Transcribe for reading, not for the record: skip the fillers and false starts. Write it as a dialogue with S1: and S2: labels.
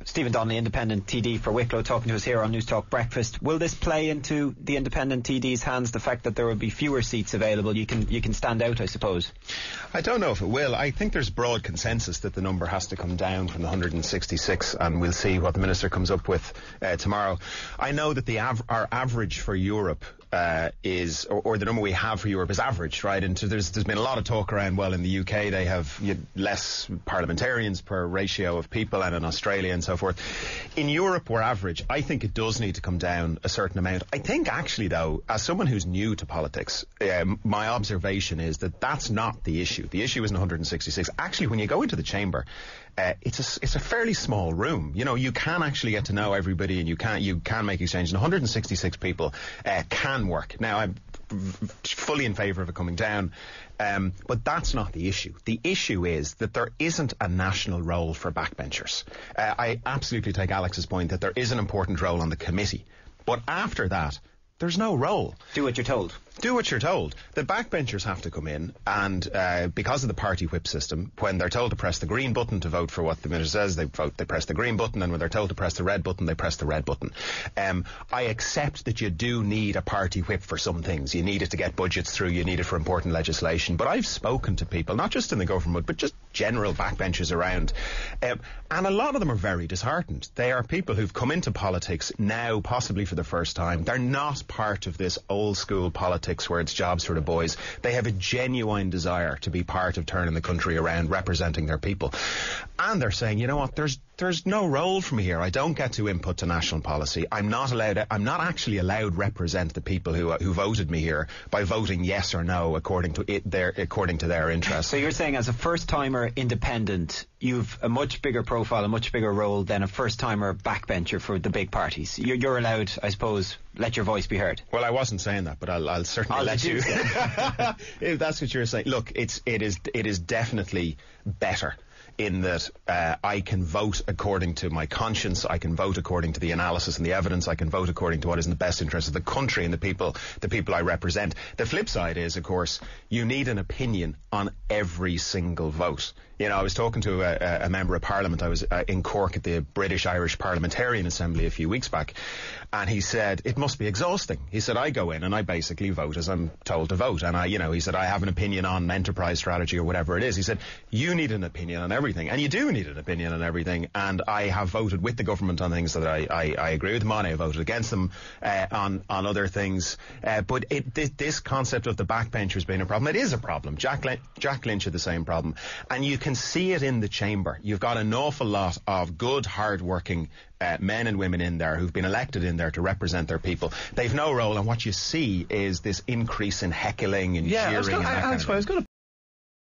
S1: Stephen Donnelly, independent TD for Wicklow, talking to us here on News Talk Breakfast. Will this play into the independent TD's hands, the fact that there will be fewer seats available? You can stand out, I suppose.
S2: I don't know if it will. I think there's broad consensus that the number has to come down from the 166, and we'll see what the Minister comes up with tomorrow. I know that our average for Europe is, or the number we have for Europe is average, right? And so there's been a lot of talk around, well, in the UK they have less parliamentarians per ratio of people, and in Australia and so forth. In Europe we're average. I think it does need to come down a certain amount. I think actually though, as someone who's new to politics, my observation is that that's not the issue. The issue isn't 166. Actually, when you go into the chamber, it's a fairly small room. You know, you can actually get to know everybody, and you can make exchanges. And 166 people can work. Now, I'm fully in favour of it coming down, but that's not the issue. The issue is that there isn't a national role for backbenchers. I absolutely take Alex's point that there is an important role on the committee, but after that, there's no role.
S1: Do what you're told.
S2: Do what you're told. The backbenchers have to come in, and because of the party whip system, when they're told to press the green button to vote for what the minister says, they press the green button, and when they're told to press the red button, they press the red button. I accept that you do need a party whip for some things. You need it to get budgets through, you need it for important legislation. But I've spoken to people, not just in the government, but just general backbenchers around, and a lot of them are very disheartened. They are people who've come into politics now, possibly for the first time. They're not part of this old school politics where it's jobs for the boys. They have a genuine desire to be part of turning the country around, representing their people. And they're saying, you know what, there's no role for me here. I don't get to input to national policy. I'm not actually allowed represent the people who voted me here by voting yes or no according to their interests.
S1: So you're saying as a first-timer independent, you've a much bigger profile, a much bigger role than a first-timer backbencher for the big parties. You're allowed, I suppose, let your voice be heard.
S2: Well, I wasn't saying that, but I'll certainly let you. If that's what you're saying. Look, it is definitely better in that I can vote according to my conscience, I can vote according to the analysis and the evidence, I can vote according to what is in the best interest of the country and the people I represent. The flip side is, of course, you need an opinion on every single vote. You know, I was talking to a member of Parliament. I was in Cork at the British-Irish Parliamentarian Assembly a few weeks back, and he said, it must be exhausting. He said, I go in and I basically vote as I'm told to vote. And he said, I have an opinion on enterprise strategy or whatever it is. He said, you need an opinion on everything. And you do need an opinion on everything. And I have voted with the government on things that I agree with them on. I have voted against them on other things. But this concept of the backbenchers being a problem, it is a problem. Jack Lynch had the same problem. And you can see it in the chamber. You've got an awful lot of good, hard-working men and women in there who've been elected in there to represent their people. They've no role, and what you see is this increase in heckling and jeering.
S3: I was going to